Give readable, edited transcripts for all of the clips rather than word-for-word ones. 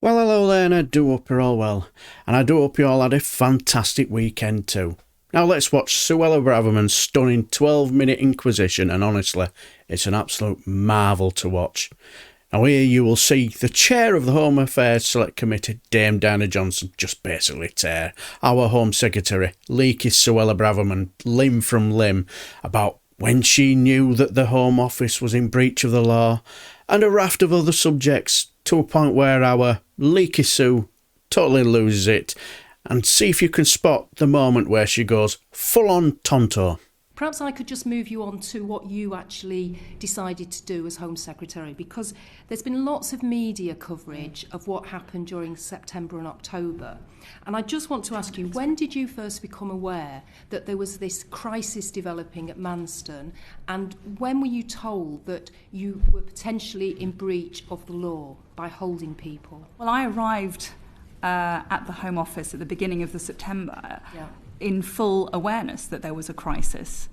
Well, hello there, and I do hope you're all well, and I do hope you all had a fantastic weekend too. Now let's watch Suella Braverman's stunning 12-minute Inquisition, and honestly, it's an absolute marvel to watch. Now here you will see the chair of the Home Affairs Select Committee, Dame Diana Johnson, just basically tear our Home Secretary, leaky Suella Braverman, limb from limb, about when she knew that the Home Office was in breach of the law, and a raft of other subjects, to a point where our leaky Sue totally loses it. And see if you can spot the moment where she goes full on tonto. Perhaps I could just move you on to what you actually decided to do as Home Secretary, because there's been lots of media coverage of what happened during September and October. And I just want to ask you, when did you first become aware that there was this crisis developing at Manston, and when were you told that you were potentially in breach of the law by holding people? Well, I arrived at the Home Office at the beginning of the September in full awareness that there was a crisis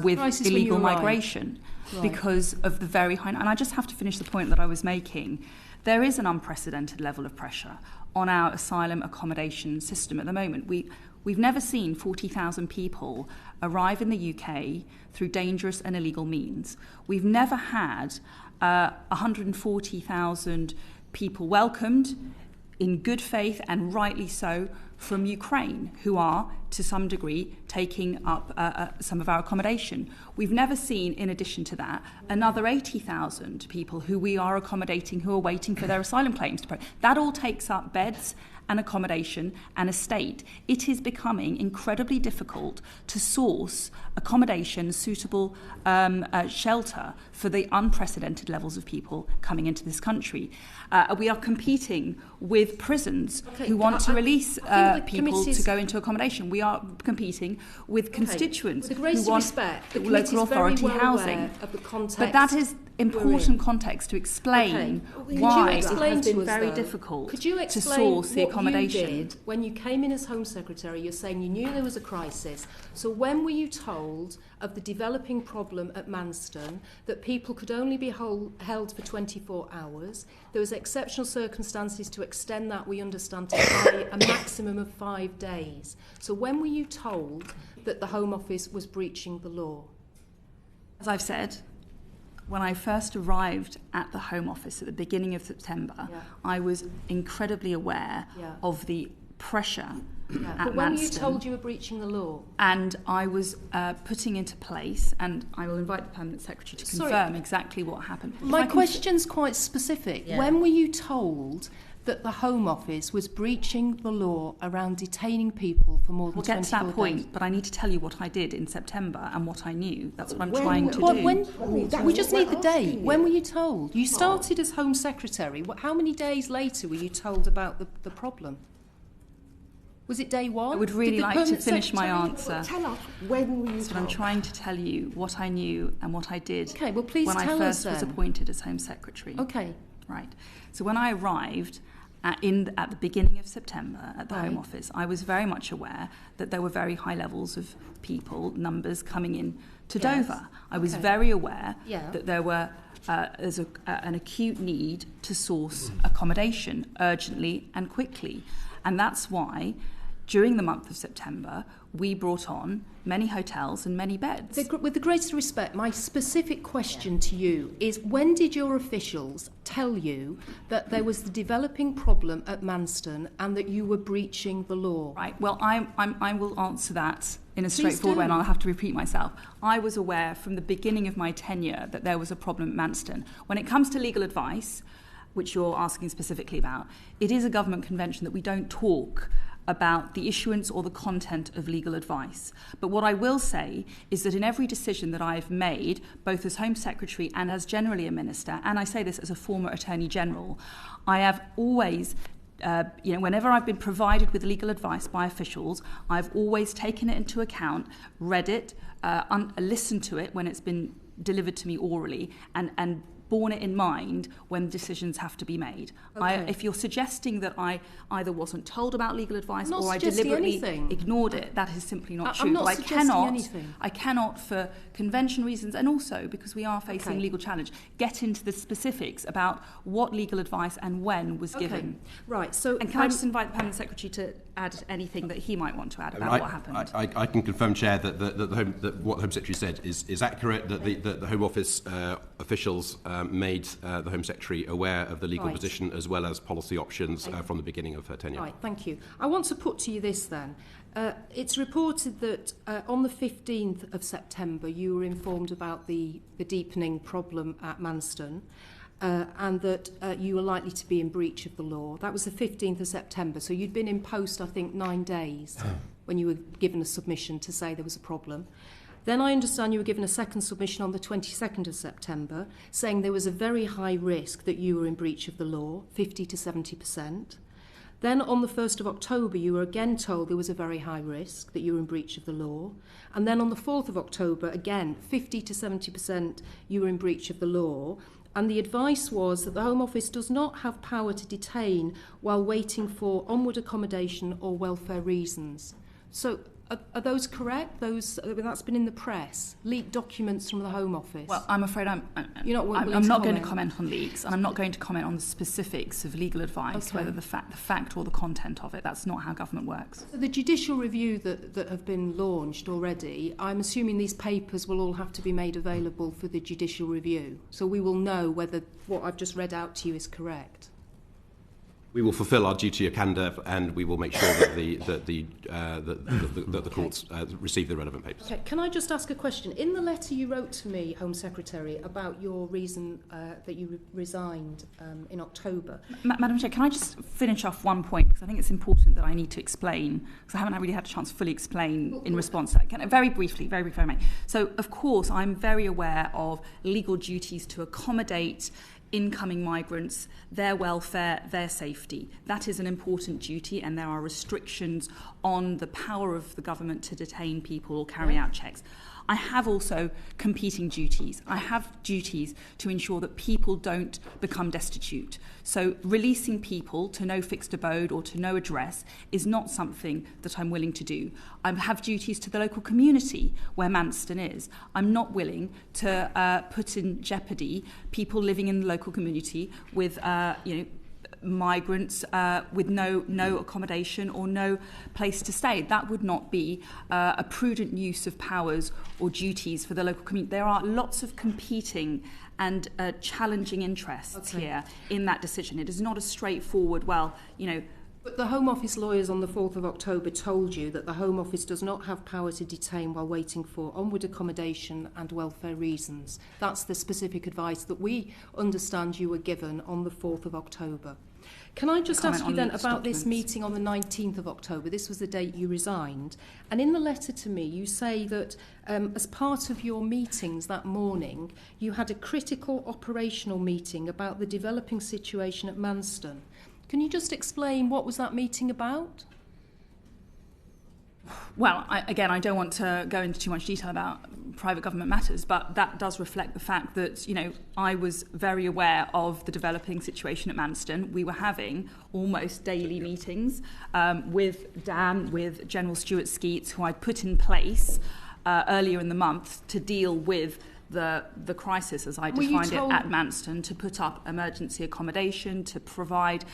with illegal migration because of the very high... And I just have to finish the point that I was making. There is an unprecedented level of pressure on our asylum accommodation system at the moment. We've never seen 40,000 people arrive in the UK through dangerous and illegal means. We've never had 140,000 people welcomed in good faith, and rightly so, from Ukraine, who are, to some degree, taking up some of our accommodation. We've never seen, in addition to that, another 80,000 people who we are accommodating who are waiting for their asylum claims. That all takes up beds and accommodation and estate. It is becoming incredibly difficult to source accommodation, suitable shelter for the unprecedented levels of people coming into this country. We are competing with prisons who want to release people to go into accommodation. We are competing with constituents who want local authority housing. But that is important context to explain why it has been very difficult to source the accommodation. You did when you came in as Home Secretary? You're saying you knew there was a crisis. So when were you told of the developing problem at Manston, that people could only be held for 24 hours? There was exceptional circumstances to extend that, we understand, to a maximum of 5 days. So when were you told that the Home Office was breaching the law? As I've said, when I first arrived at the Home Office at the beginning of September, I was incredibly aware of the pressure at But when Manston. were you told you were breaching the law? And I was putting into place, and I will invite the Permanent Secretary to confirm exactly what happened. My question's quite specific. When were you told that the Home Office was breaching the law around detaining people for more than 24 days? We'll get to that point, but I need to tell you what I did in September and what I knew. That's what I'm trying to do. We just need the date. When were you told? You started as Home Secretary. How many days later were you told about the problem? Was it day one? I would really like to finish my answer. Tell us, when were you told? I'm trying to tell you what I knew and what I did please when I first was appointed as Home Secretary. Okay. Right. So when I arrived at the beginning of September at the Home Office, I was very much aware that there were very high levels of numbers coming in to Dover. I was very aware that there's an acute need to source accommodation urgently and quickly. And that's why, during the month of September, we brought on many hotels and many beds. With the greatest respect, my specific question to you is, when did your officials tell you that there was the developing problem at Manston and that you were breaching the law? Right, well, I will answer that in a straightforward way, and I'll have to repeat myself. I was aware from the beginning of my tenure that there was a problem at Manston. When it comes to legal advice, which you're asking specifically about, it is a government convention that we don't talk about the issuance or the content of legal advice. But what I will say is that in every decision that I've made, both as Home Secretary and as generally a minister, and I say this as a former Attorney General, I have always, whenever I've been provided with legal advice by officials, I've always taken it into account, read it, listened to it when it's been delivered to me orally, and borne it in mind when decisions have to be made. Okay. If you're suggesting that I either wasn't told about legal advice I'm not or I suggesting deliberately anything. ignored it, that is simply not true. I'm not But suggesting anything. I cannot, for convention reasons, and also because we are facing Okay. legal challenge, get into the specifics about what legal advice and when was Okay. given. Right, so... And can I just invite the Permanent Secretary to add anything that he might want to add about what happened? I can confirm, Chair, that what the Home Secretary said is accurate, that the Home Office officials made the Home Secretary aware of the legal Right. position as well as policy options from the beginning of her tenure. Right, thank you. I want to put to you this then. It's reported that on the 15th of September you were informed about the deepening problem at Manston and that you were likely to be in breach of the law. That was the 15th of September, so you'd been in post, I think, 9 days when you were given a submission to say there was a problem. Then I understand you were given a second submission on the 22nd of September saying there was a very high risk that you were in breach of the law, 50 to 70%. Then on the 1st of October, you were again told there was a very high risk that you were in breach of the law. And then on the 4th of October, again, 50 to 70% you were in breach of the law. And the advice was that the Home Office does not have power to detain while waiting for onward accommodation or welfare reasons. So are those correct? That's been in the press, leaked documents from the Home Office. Well, I'm afraid I'm not going to comment on leaks, and I'm not going to comment on the specifics of legal advice, Okay. whether the fact or the content of it. That's not how government works. So the judicial review that have been launched already, I'm assuming these papers will all have to be made available for the judicial review. So we will know whether what I've just read out to you is correct. We will fulfil our duty of candour, and we will make sure that the courts receive the relevant papers. Okay, can I just ask a question? In the letter you wrote to me, Home Secretary, about your reason that you resigned in October. Madam Chair, can I just finish off one point, because I think it's important that I need to explain, because I haven't really had a chance to fully explain in response to that. Can I, very briefly, if I may. So, of course, I'm very aware of legal duties to accommodate incoming migrants, their welfare, their safety. That is an important duty, and there are restrictions on the power of the government to detain people or carry out checks. I have also competing duties. I have duties to ensure that people don't become destitute. So releasing people to no fixed abode or to no address is not something that I'm willing to do. I have duties to the local community where Manston is. I'm not willing to put in jeopardy people living in the local community with, migrants with no accommodation or no place to stay. That would not be a prudent use of powers or duties for the local community. There are lots of competing and challenging interests here in that decision. It is not a straightforward, But the Home Office lawyers on the 4th of October told you that the Home Office does not have power to detain while waiting for onward accommodation and welfare reasons. That's the specific advice that we understand you were given on the 4th of October. Can I just ask you then about this meeting on the 19th of October? This was the date you resigned. And in the letter to me, you say that as part of your meetings that morning, you had a critical operational meeting about the developing situation at Manston. Can you just explain what was that meeting about? Well, I don't want to go into too much detail about private government matters, but that does reflect the fact that, I was very aware of the developing situation at Manston. We were having almost daily meetings with Dan, with General Stuart Skeets, who I'd put in place earlier in the month to deal with the crisis, as I defined it, at Manston, to put up emergency accommodation, to provide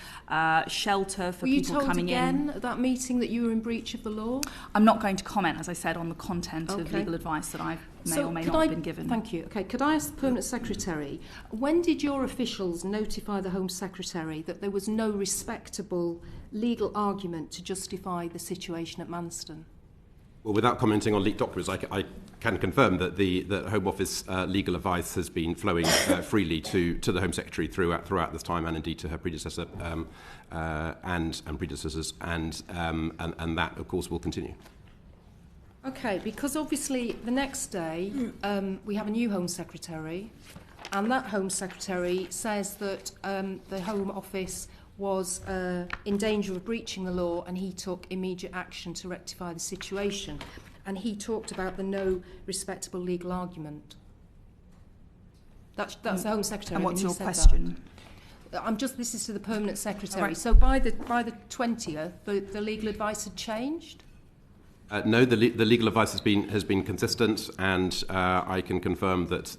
shelter for people coming in. Were you told again at that meeting that you were in breach of the law? I'm not going to comment, as I said, on the content of legal advice that I may or may not have been given. Thank you. Okay, could I ask the Permanent Secretary, when did your officials notify the Home Secretary that there was no respectable legal argument to justify the situation at Manston? Well, without commenting on leaked documents, I can confirm that the Home Office legal advice has been flowing freely to the Home Secretary throughout this time, and indeed to her predecessor and predecessors, and that, of course, will continue. Okay, because obviously the next day we have a new Home Secretary, and that Home Secretary says that the Home Office was in danger of breaching the law, and he took immediate action to rectify the situation. And he talked about the no respectable legal argument. That's the Home Secretary. And what's who your said question? that. This is to the Permanent Secretary. Right. So by the 20th, the legal advice had changed? No, the legal advice has been consistent, and I can confirm that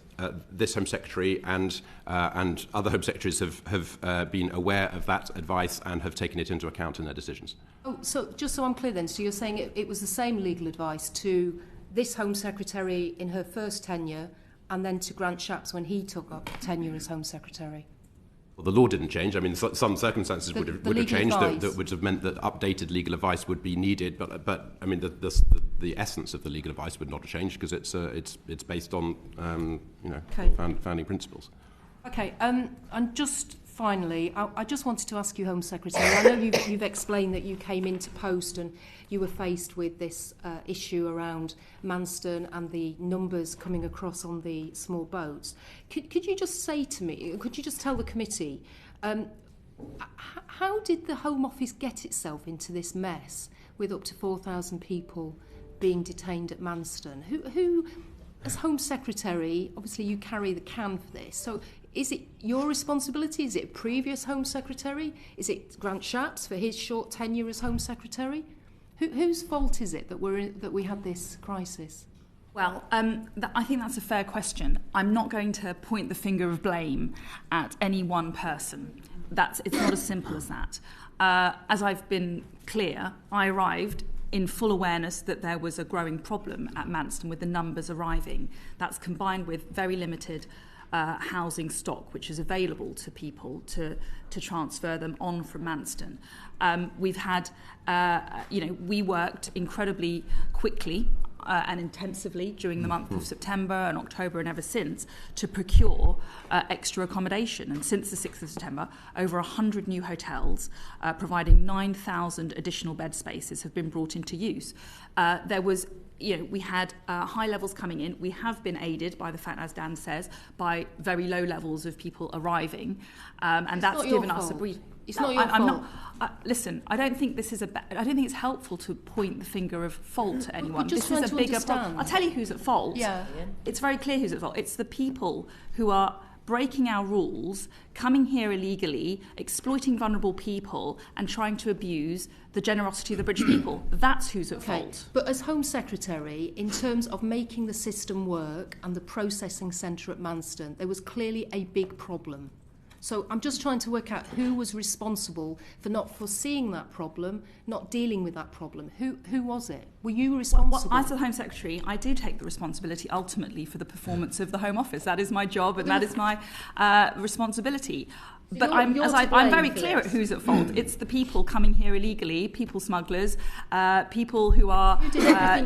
this Home Secretary and other Home Secretaries have been aware of that advice and have taken it into account in their decisions. Oh, so just so I'm clear then, so you're saying it was the same legal advice to this Home Secretary in her first tenure and then to Grant Shapps when he took up tenure as Home Secretary? Well, the law didn't change. I mean, some circumstances would have changed that would have meant that updated legal advice would be needed. But I mean, the essence of the legal advice would not have changed because it's based on founding principles. Okay, and just finally, I just wanted to ask you, Home Secretary, I know you've explained that you came into post and you were faced with this issue around Manston and the numbers coming across on the small boats. Could you just say to me, could you just tell the committee, how did the Home Office get itself into this mess with up to 4,000 people being detained at Manston? Who, as Home Secretary, obviously you carry the can for this, so is it your responsibility? Is it a previous Home Secretary? Is it Grant Shapps for his short tenure as Home Secretary? Whose fault is it that we had this crisis? Well, I think that's a fair question. I'm not going to point the finger of blame at any one person. It's not as simple as that. As I've been clear, I arrived in full awareness that there was a growing problem at Manston with the numbers arriving. That's combined with very limited housing stock which is available to people to transfer them on from Manston. We've had, we worked incredibly quickly and intensively during the month of September and October and ever since to procure extra accommodation. And since the 6th of September, over 100 new hotels providing 9,000 additional bed spaces have been brought into use. We had high levels coming in. We have been aided by the fact, as Dan says, by very low levels of people arriving, and that's given us a brief. It's not your fault. Listen, I don't think this is I don't think it's helpful to point the finger of fault at anyone. Just this is a bigger understand. problem. I'll tell you who's at fault. Yeah. It's very clear who's at fault. It's the people who are breaking our rules, coming here illegally, exploiting vulnerable people and trying to abuse the generosity of the British people. That's who's at fault. But as Home Secretary, in terms of making the system work and the processing centre at Manston, there was clearly a big problem. So I'm just trying to work out who was responsible for not foreseeing that problem, not dealing with that problem. Who was it? Were you responsible? As the Home Secretary, I do take the responsibility ultimately for the performance of the Home Office. That is my job and that is my responsibility. But I'm very clear at who's at fault. It's the people coming here illegally, people smugglers, people who are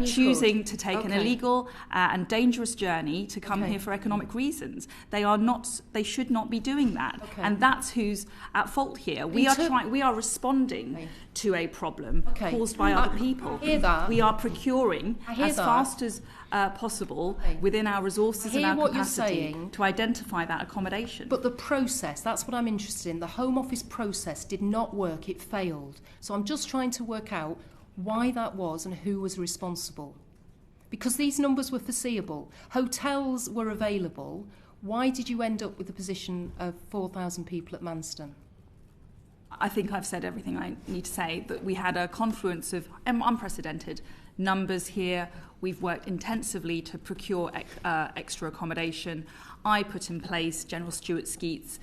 choosing to take an illegal and dangerous journey to come here for economic reasons. They should not be doing that. And that's who's at fault here. We are responding to a problem caused by other people. I hear that. We are procuring as fast as possible within our resources and our capacity to identify that accommodation. But the process, that's what I'm interested in. The Home Office process did not work, it failed. So I'm just trying to work out why that was and who was responsible. Because these numbers were foreseeable. Hotels were available. Why did you end up with the position of 4,000 people at Manston? I think I've said everything I need to say, that we had a confluence of unprecedented numbers here. We've worked intensively to procure extra accommodation. I put in place General Stuart Skeets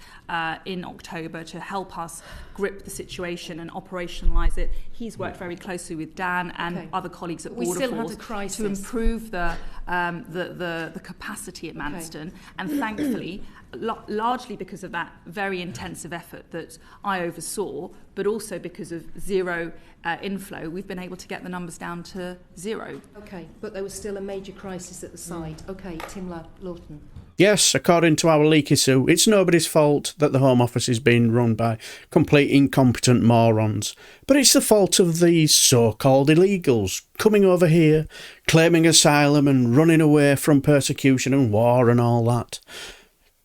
in October to help us grip the situation and operationalise it. He's worked very closely with Dan and other colleagues at Border Force to improve the capacity at Manston. And thankfully, largely because of that very intensive effort that I oversaw, but also because of zero inflow, we've been able to get the numbers down to zero. Okay, but there was still a major crisis at the site. Okay, Tim Lawton. Yes, according to our leaky Sue, it's nobody's fault that the Home Office is being run by complete incompetent morons. But it's the fault of these so-called illegals coming over here, claiming asylum and running away from persecution and war and all that.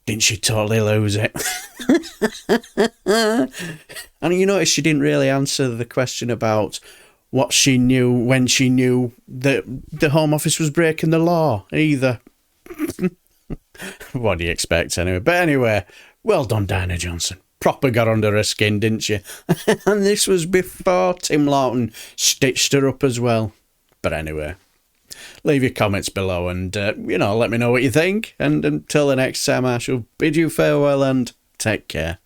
Didn't she totally lose it? And you notice she didn't really answer the question about what she knew when she knew that the Home Office was breaking the law either. What do you expect anyway? But anyway, well done, Diana Johnson. Proper got under her skin, didn't you? And this was before Tim Lawton stitched her up as well. But anyway, leave your comments below and, let me know what you think. And until the next time, I shall bid you farewell and take care.